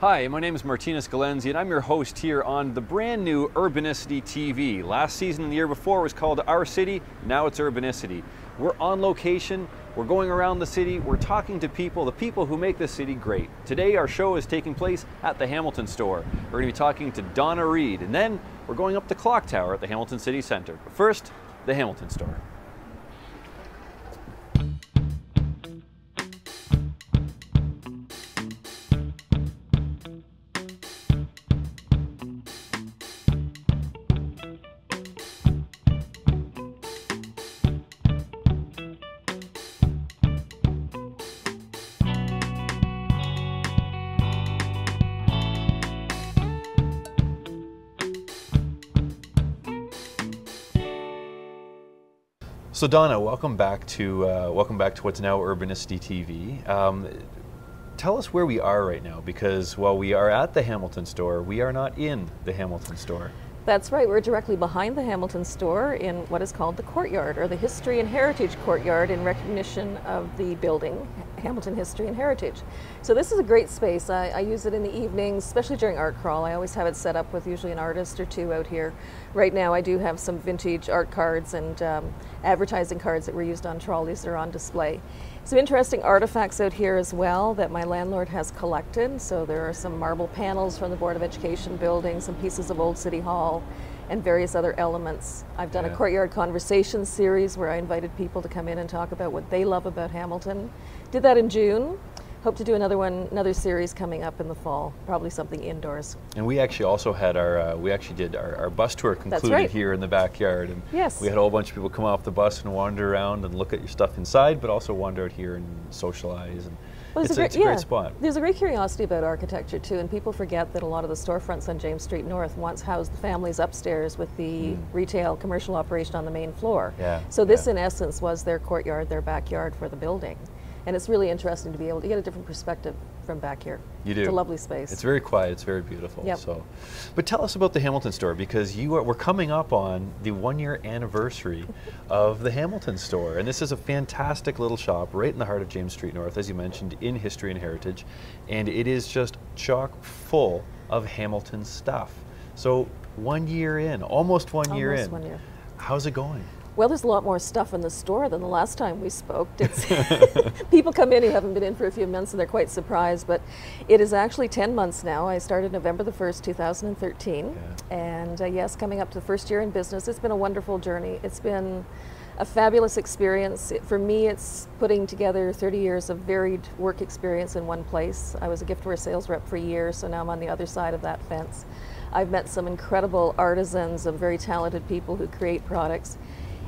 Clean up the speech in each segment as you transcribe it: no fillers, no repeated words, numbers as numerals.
Hi, my name is Martina Scalenzi and I'm your host here on the brand new Urbanicity TV. Last season and the year before was called Our City, now it's Urbanicity. We're on location, we're going around the city, we're talking to people, the people who make this city great. Today our show is taking place at the Hamilton Store. We're going to be talking to Donna Reid and then we're going up the clock tower at the Hamilton City Centre. But first, the Hamilton Store. So Donna, welcome back to what's now Urbanicity TV. Tell us where we are right now, because while we are at the Hamilton Store, we are not in the Hamilton Store. That's right, we're directly behind the Hamilton Store in what is called the Courtyard, or the History and Heritage Courtyard, in recognition of the building, Hamilton History and Heritage. So this is a great space. I use it in the evenings, especially during art crawl. I always have it set up with usually an artist or two out here. Right now I do have some vintage art cards and advertising cards that were used on trolleys that are on display. Some interesting artifacts out here as well that my landlord has collected. So there are some marble panels from the Board of Education building, some pieces of Old City Hall, and various other elements. I've done a Courtyard Conversations series where I invited people to come in and talk about what they love about Hamilton. Did that in June. Hope to do another series coming up in the fall, probably something indoors. And we actually also had our bus tour concluded here in the backyard. And yes. We had a whole bunch of people come off the bus and wander around and look at your stuff inside, but also wander out here and socialize. And well, it's a great spot. There's a great curiosity about architecture too, and people forget that a lot of the storefronts on James Street North once housed the families upstairs with the retail commercial operation on the main floor. So this in essence was their courtyard, their backyard for the building. And it's really interesting to be able to get a different perspective from back here. You do. It's a lovely space. It's very quiet, it's very beautiful. Yep. So, but tell us about the Hamilton Store, because we're coming up on the 1-year anniversary of the Hamilton Store. And this is a fantastic little shop right in the heart of James Street North, as you mentioned, in history and heritage. And it is just chock full of Hamilton stuff. So 1 year in, almost one year in. 1 year. How's it going? Well, there's a lot more stuff in the store than the last time we spoke. It's people come in who haven't been in for a few months and they're quite surprised, but it is actually 10 months now. I started November the 1st, 2013, and yes, coming up to the first year in business. It's been a wonderful journey. It's been a fabulous experience. For me, it's putting together 30 years of varied work experience in one place. I was a giftware sales rep for a year, so now I'm on the other side of that fence. I've met some incredible artisans and very talented people who create products.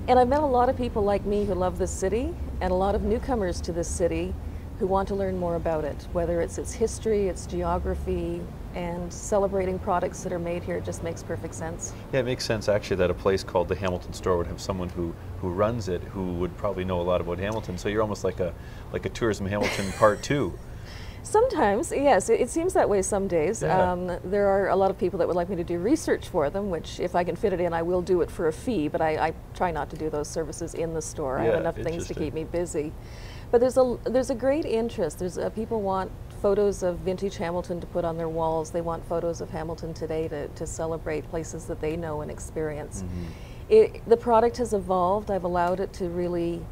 And I've met a lot of people like me who love this city, and a lot of newcomers to this city who want to learn more about it, whether it's its history, its geography, and celebrating products that are made here. It just makes perfect sense. Yeah, it makes sense actually that a place called the Hamilton Store would have someone who runs it who would probably know a lot about Hamilton. So you're almost like a Tourism Hamilton Part 2. Sometimes, yes, it seems that way some days. Yeah. There are a lot of people that would like me to do research for them, which if I can fit it in, I will do it for a fee, but I try not to do those services in the store. I have enough things to keep me busy. But there's a great interest. People want photos of vintage Hamilton to put on their walls. They want photos of Hamilton today to celebrate places that they know and experience. The product has evolved. I've allowed it to really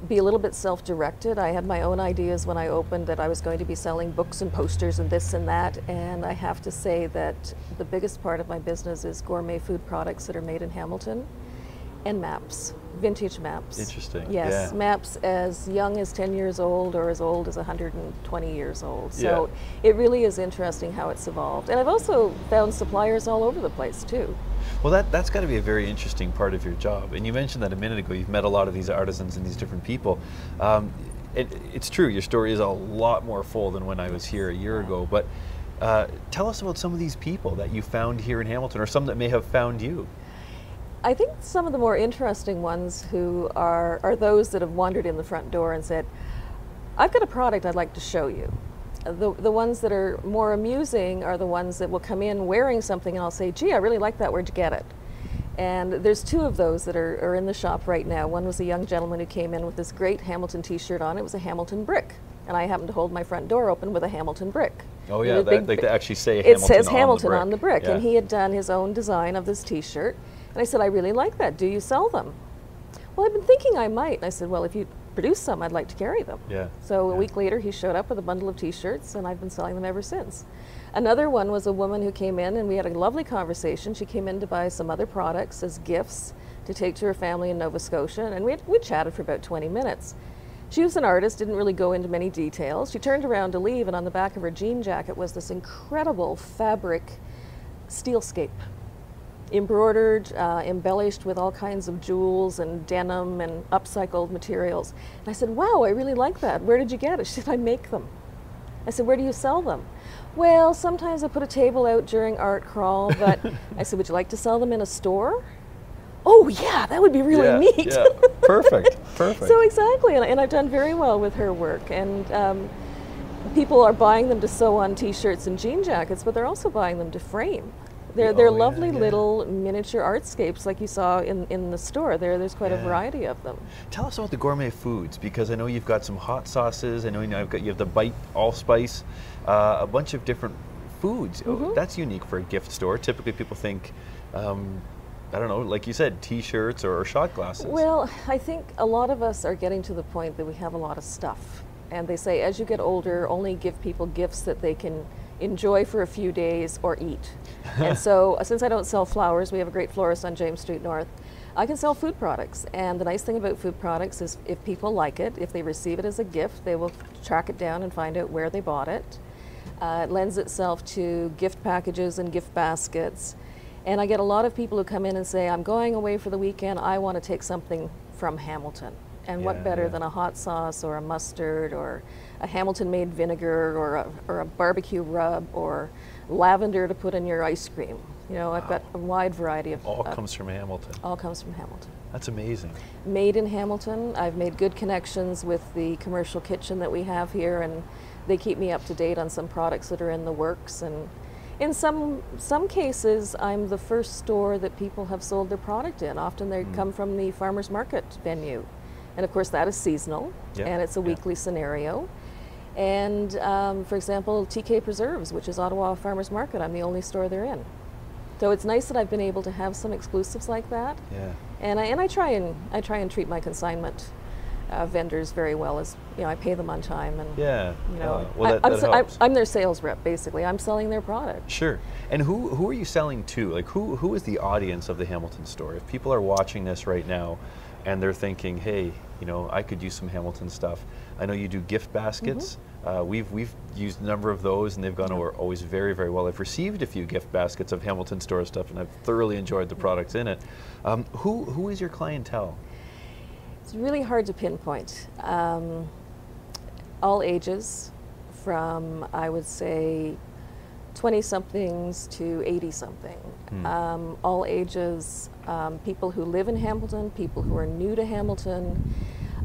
be a little bit self-directed. I had my own ideas when I opened that I was going to be selling books and posters and this and that, and I have to say that the biggest part of my business is gourmet food products that are made in Hamilton, and maps, vintage maps. Interesting. Yes, maps as young as 10 years old or as old as 120 years old. So it really is interesting how it's evolved. And I've also found suppliers all over the place too. Well, that's got to be a very interesting part of your job. And you mentioned that a minute ago, you've met a lot of these artisans and these different people. It's true, your story is a lot more full than when I was here a year ago, but tell us about some of these people that you found here in Hamilton, or some that may have found you. I think some of the more interesting ones who are those that have wandered in the front door and said, I've got a product I'd like to show you. The ones that are more amusing are the ones that will come in wearing something and I'll say, gee, I really like that, where'd you get it? And there's two of those that are in the shop right now. One was a young gentleman who came in with this great Hamilton t-shirt on. It was a Hamilton brick. And I happened to hold my front door open with a Hamilton brick. Oh yeah, they actually say it Hamilton says on Hamilton the on the brick, Yeah. and he had done his own design of this T-shirt. And I said, I really like that. Do you sell them? Well, I've been thinking I might. And I said, well, if you produce some, I'd like to carry them. Yeah. So a week later, he showed up with a bundle of T-shirts, and I've been selling them ever since. Another one was a woman who came in, and we had a lovely conversation. She came in to buy some other products as gifts to take to her family in Nova Scotia, and we chatted for about 20 minutes. She was an artist, didn't really go into many details. She turned around to leave, and on the back of her jean jacket was this incredible fabric steelscape, embroidered, embellished with all kinds of jewels and denim and upcycled materials. And I said, wow, I really like that. Where did you get it? She said, I make them. I said, where do you sell them? Well, sometimes I put a table out during art crawl, but I said, would you like to sell them in a store? Oh yeah, that would be really neat. Yeah, perfect, perfect. So exactly, and I've done very well with her work, and people are buying them to sew on T-shirts and jean jackets, but they're also buying them to frame. They're lovely little miniature artscapes like you saw in the store. There's quite a variety of them. Tell us about the gourmet foods, because I know you've got some hot sauces. I know you have the Bite Allspice, a bunch of different foods. Mm-hmm. That's unique for a gift store. Typically, people think, I don't know, like you said, T-shirts or shot glasses. Well, I think a lot of us are getting to the point that we have a lot of stuff, and they say as you get older, only give people gifts that they can enjoy for a few days or eat. And so since I don't sell flowers, we have a great florist on James Street North, I can sell food products. And the nice thing about food products is if people like it, if they receive it as a gift, they will track it down and find out where they bought it. It lends itself to gift packages and gift baskets. And I get a lot of people who come in and say, I'm going away for the weekend, I want to take something from Hamilton. And what better than a hot sauce or a mustard or a Hamilton-made vinegar or a barbecue rub or lavender to put in your ice cream. You know, I've got a wide variety of... All comes from Hamilton. All comes from Hamilton. That's amazing. Made in Hamilton. I've made good connections with the commercial kitchen that we have here, and they keep me up to date on some products that are in the works. And in some cases, I'm the first store that people have sold their product in. Often they come from the farmer's market venue. And of course that is seasonal, and it's a weekly scenario. And for example, TK Preserves, which is Ottawa Farmers Market, I'm the only store they're in. So it's nice that I've been able to have some exclusives like that. Yeah. And I try and treat my consignment vendors very well, as you know, I pay them on time, and you know, well, that helps. I'm their sales rep basically. I'm selling their product. Sure. And who are you selling to? Like who is the audience of the Hamilton store? If people are watching this right now and they're thinking, hey, you know, I could use some Hamilton stuff. I know you do gift baskets. We've used a number of those, and they've gone over always very, very well. I've received a few gift baskets of Hamilton store stuff, and I've thoroughly enjoyed the products in it. Who is your clientele? It's really hard to pinpoint. All ages, from I would say 20-somethings to 80-something. All ages, people who live in Hamilton, people who are new to Hamilton,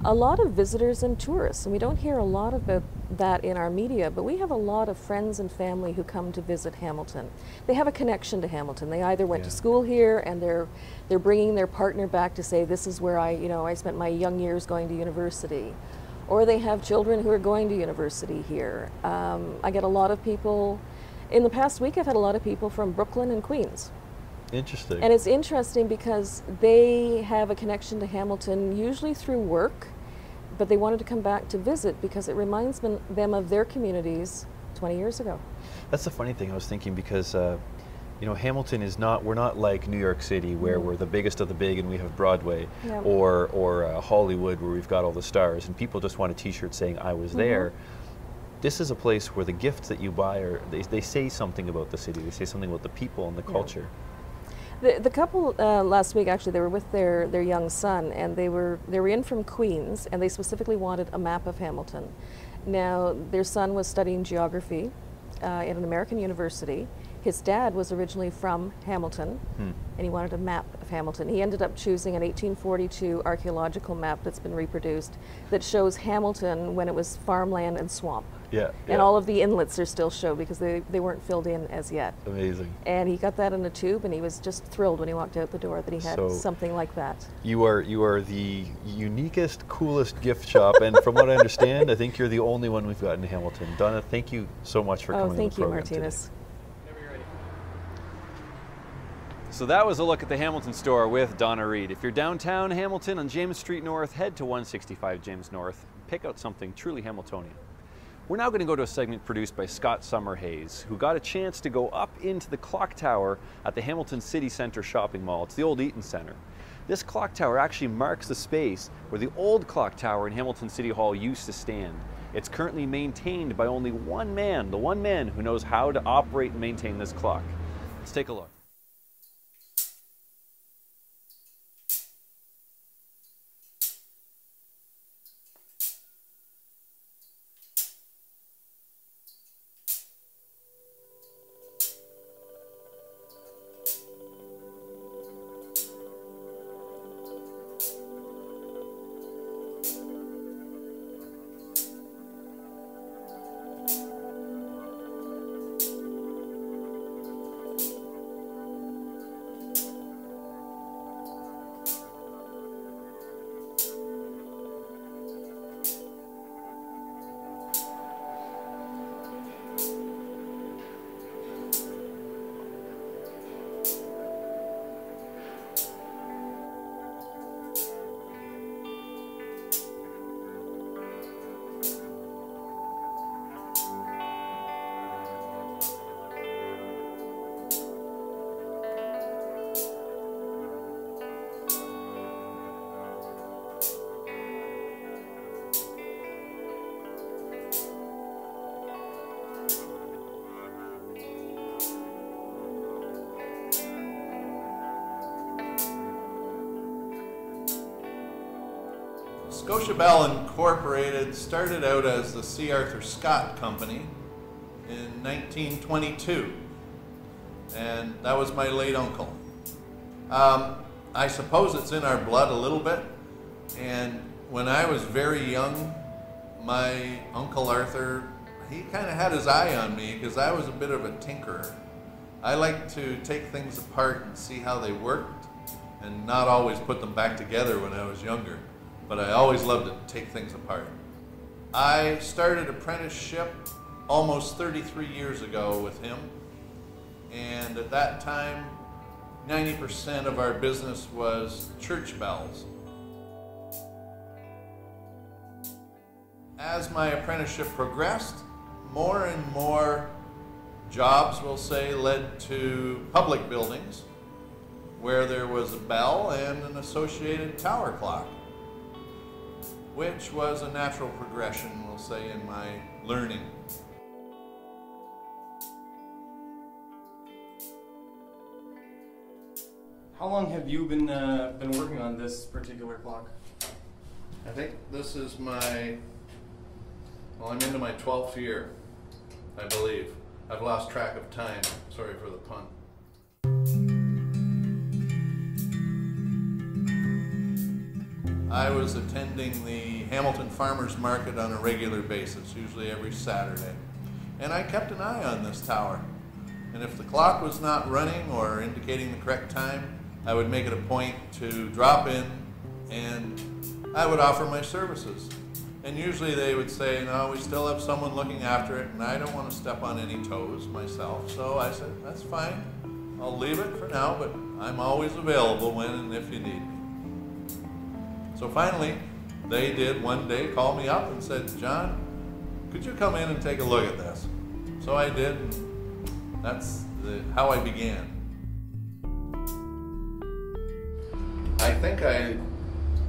a lot of visitors and tourists, and we don't hear a lot about that in our media, but we have a lot of friends and family who come to visit Hamilton. They have a connection to Hamilton. They either went to school here, and they're bringing their partner back to say, this is where I spent my young years going to university, or they have children who are going to university here. I get a lot of people. In the past week, I've had a lot of people from Brooklyn and Queens. Interesting. And it's interesting because they have a connection to Hamilton, usually through work, but they wanted to come back to visit because it reminds them of their communities 20 years ago. That's the funny thing I was thinking, because you know, Hamilton is not, we're not like New York City where we're the biggest of the big and we have Broadway, or Hollywood where we've got all the stars and people just want a t-shirt saying I was there. This is a place where the gifts that you buy they say something about the city, they say something about the people and the culture. The couple last week, actually, they were with their young son, and they were in from Queens, and they specifically wanted a map of Hamilton. Now, their son was studying geography at an American university. His dad was originally from Hamilton, and he wanted a map of Hamilton. He ended up choosing an 1842 archaeological map that's been reproduced that shows Hamilton when it was farmland and swamp. Yeah. And all of the inlets are still shown because they weren't filled in as yet. Amazing. And he got that in a tube, and he was just thrilled when he walked out the door that he had something like that. You are the uniquest, coolest gift shop, and from what I understand, I think you're the only one we've got in Hamilton. Donna, thank you so much for coming on the program. Oh, thank you, Martinez. So that was a look at the Hamilton store with Donna Reid. If you're downtown Hamilton on James Street North, head to 165 James North. Pick out something truly Hamiltonian. We're now going to go to a segment produced by Scott Summerhayes, who got a chance to go up into the clock tower at the Hamilton City Centre shopping mall. It's the old Eaton Centre. This clock tower actually marks the space where the old clock tower in Hamilton City Hall used to stand. It's currently maintained by only one man, the one man who knows how to operate and maintain this clock. Let's take a look. Scotia Bell Incorporated started out as the C. Arthur Scott Company in 1922, and that was my late uncle. I suppose it's in our blood a little bit, and when I was very young, my Uncle Arthur, he kind of had his eye on me because I was a bit of a tinkerer. I liked to take things apart and see how they worked and not always put them back together when I was younger. But I always loved to take things apart. I started apprenticeship almost 33 years ago with him, and at that time 90% of our business was church bells. As my apprenticeship progressed, more and more jobs, we'll say, led to public buildings where there was a bell and an associated tower clock, which was a natural progression, we'll say, in my learning. How long have you been working on this particular clock? I think this is I'm into my 12th year, I believe. I've lost track of time, sorry for the pun. I was attending the Hamilton Farmers Market on a regular basis, usually every Saturday. And I kept an eye on this tower. And if the clock was not running or indicating the correct time, I would make it a point to drop in and I would offer my services. And usually they would say, no, we still have someone looking after it and I don't want to step on any toes myself. So I said, that's fine. I'll leave it for now, but I'm always available when and if you need me. So finally, they did one day call me up and said, John, could you come in and take a look at this? So I did, and that's how I began. I think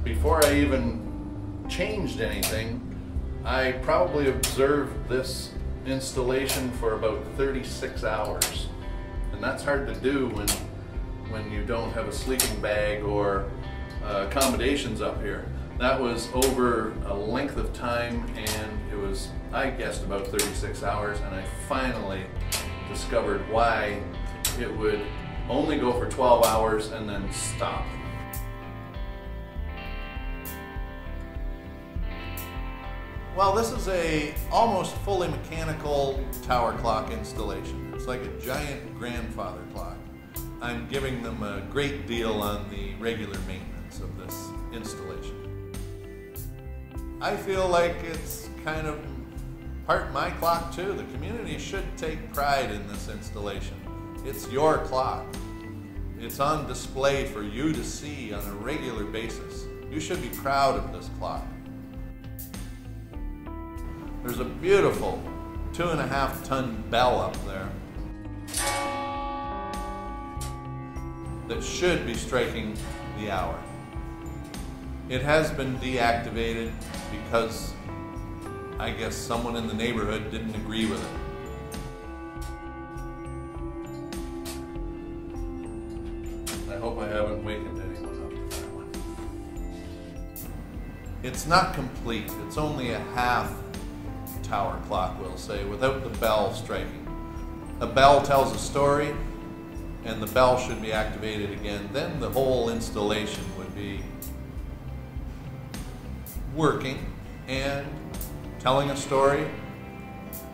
before I even changed anything, I probably observed this installation for about 36 hours. And that's hard to do when you don't have a sleeping bag or accommodations up here. That was over a length of time, and it was, I guessed, about 36 hours, and I finally discovered why it would only go for 12 hours and then stop. Well, this is a almost fully mechanical tower clock installation. It's like a giant grandfather clock. I'm giving them a great deal on the regular maintenance of this installation. I feel like it's kind of part my clock too. The community should take pride in this installation. It's your clock. It's on display for you to see on a regular basis. You should be proud of this clock. There's a beautiful 2.5-ton bell up there that should be striking the hour. It has been deactivated because I guess someone in the neighborhood didn't agree with it. I hope I haven't wakened anyone up with that one. It's not complete. It's only a half tower clock, we'll say, without the bell striking. A bell tells a story, and the bell should be activated again. Then the whole installation would be working and telling a story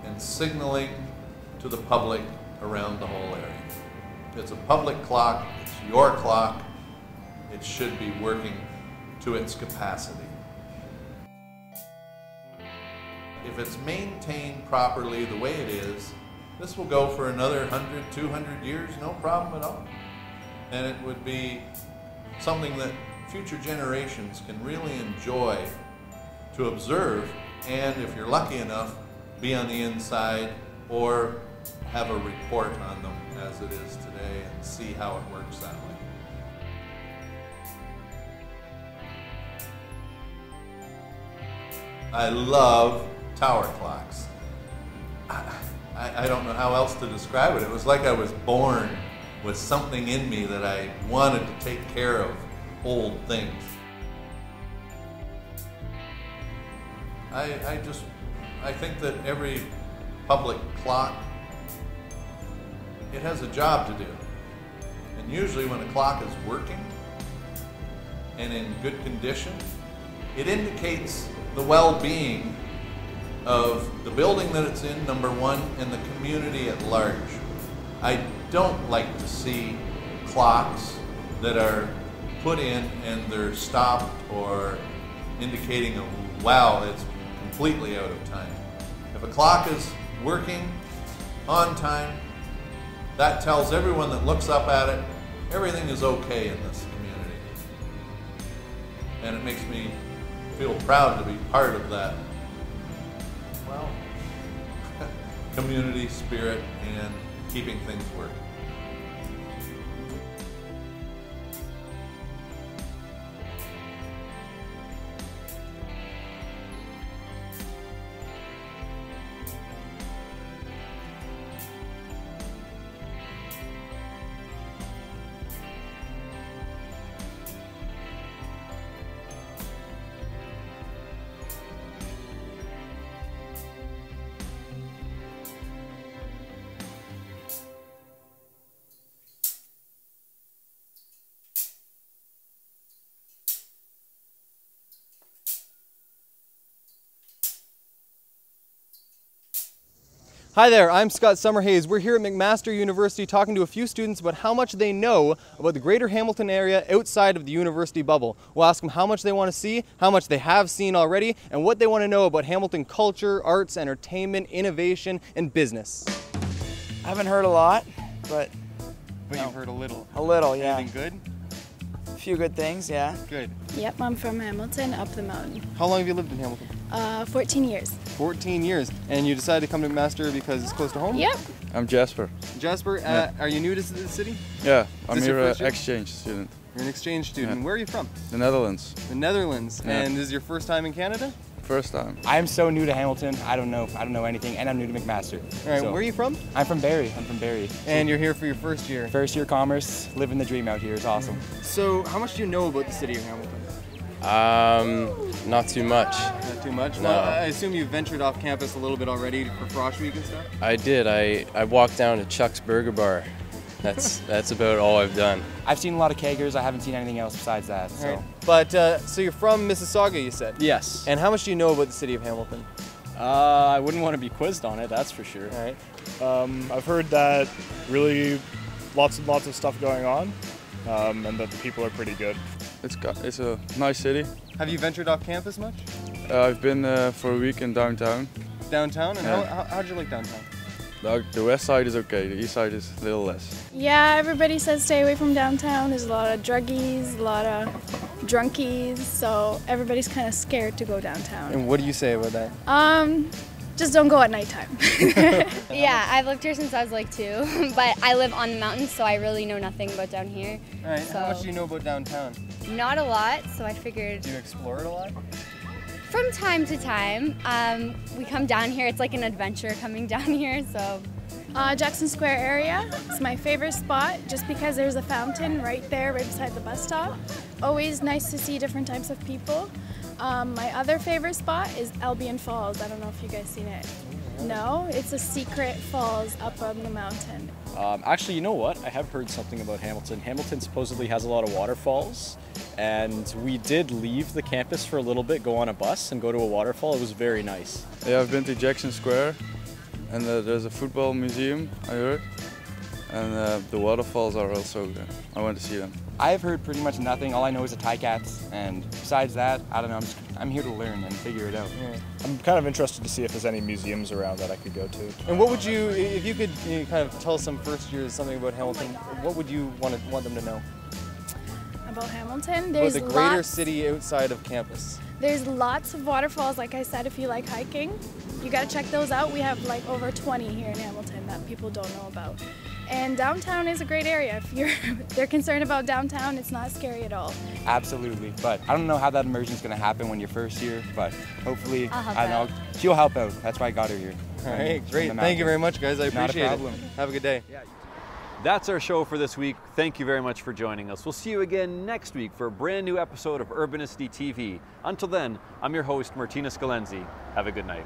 and signaling to the public around the whole area. It's a public clock, it's your clock, it should be working to its capacity. If it's maintained properly the way it is, this will go for another 100, 200 years, no problem at all. And it would be something that future generations can really enjoy to observe, and if you're lucky enough, be on the inside or have a report on them as it is today and see how it works that way. I love tower clocks. I don't know how else to describe it. It was like I was born with something in me that I wanted to take care of old things. I think that every public clock, it has a job to do. And usually when a clock is working and in good condition, it indicates the well-being of the building that it's in, number one, and the community at large. I don't like to see clocks that are put in and they're stopped or indicating a wow, it's completely out of time. If a clock is working on time, that tells everyone that looks up at it, everything is okay in this community. And it makes me feel proud to be part of that, well, community spirit and keeping things working. Hi there, I'm Scott Summerhayes. We're here at McMaster University talking to a few students about how much they know about the greater Hamilton area outside of the university bubble. We'll ask them how much they want to see, how much they have seen already, and what they want to know about Hamilton culture, arts, entertainment, innovation, and business. I haven't heard a lot, but You've heard a little. a little, yeah. Anything good? A few good things, yeah. Good. Yep, I'm from Hamilton, up the mountain. How long have you lived in Hamilton? 14 years. 14 years. And you decided to come to McMaster because it's close to home? Yep. I'm Jasper. Jasper, are you new to the city? Yeah, I'm this here your an first year? exchange student. You're an exchange student. Yeah. Where are you from? The Netherlands. The Netherlands. Yeah. And this is your first time in Canada? First time. I'm so new to Hamilton. I don't know anything, and I'm new to McMaster. All right, So, where are you from? I'm from Barrie. And you're here for your first year. First year commerce, living the dream out here. It's awesome. So, how much do you know about the city of Hamilton? Not too much. Not too much? No. Well, I assume you've ventured off campus a little bit already for Frosh Week and stuff? I did. I walked down to Chuck's Burger Bar That's about all I've done. I've seen a lot of keggers. I haven't seen anything else besides that. So. Right. But so you're from Mississauga, you said? Yes. And how much do you know about the city of Hamilton? I wouldn't want to be quizzed on it, that's for sure. All right. I've heard that really lots and lots of stuff going on, and that the people are pretty good. It's a nice city. Have you ventured off campus much? I've been for a week in downtown. Downtown? And Yeah. how'd you like downtown? The west side is okay, the east side is a little less. Yeah, everybody says stay away from downtown. There's a lot of druggies, a lot of drunkies, so everybody's kind of scared to go downtown. And what do you say about that? Just don't go at nighttime. Yeah, I've lived here since I was like 2, but I live on the mountain, so I really know nothing about down here. All right. So How much do you know about downtown? not a lot, so I figured Do you explore it a lot? from time to time, we come down here. It's like an adventure coming down here, so. Jackson Square area. It's my favorite spot just because there's a fountain right there, right beside the bus stop. Always nice to see different types of people. My other favorite spot is Albion Falls. I don't know if you guys seen it. No, it's a secret falls up on the mountain. Actually, you know what? I have heard something about Hamilton. Hamilton supposedly has a lot of waterfalls, and we did leave the campus for a little bit, go on a bus, and go to a waterfall. It was very nice. Yeah, I've been to Jackson Square, and there's a football museum, I heard. And the waterfalls are also there. I want to see them. I've heard pretty much nothing. All I know is the Ticats, and besides that, I don't know. I'm here to learn and figure it out. Yeah. I'm kind of interested to see if there's any museums around that I could go to. And what would you, if you could kind of tell some first years something about Hamilton, what would you want them to know? About Hamilton, there's About the greater lots. city outside of campus. There's lots of waterfalls, like I said, if you like hiking. You gotta check those out. We have like over 20 here in Hamilton that people don't know about. And downtown is a great area. If they're concerned about downtown, it's not scary at all. Absolutely, but I don't know how that immersion is going to happen when you're first here, but hopefully, I'll help I don't know, she'll help out. That's why I got her here. All right, From great. the Thank you mountain. very much, guys. I Not a appreciate it. problem. Have a good day. That's our show for this week. Thank you very much for joining us. We'll see you again next week for a brand new episode of Urbanicity TV. Until then, I'm your host, Martina Scalenzi. Have a good night.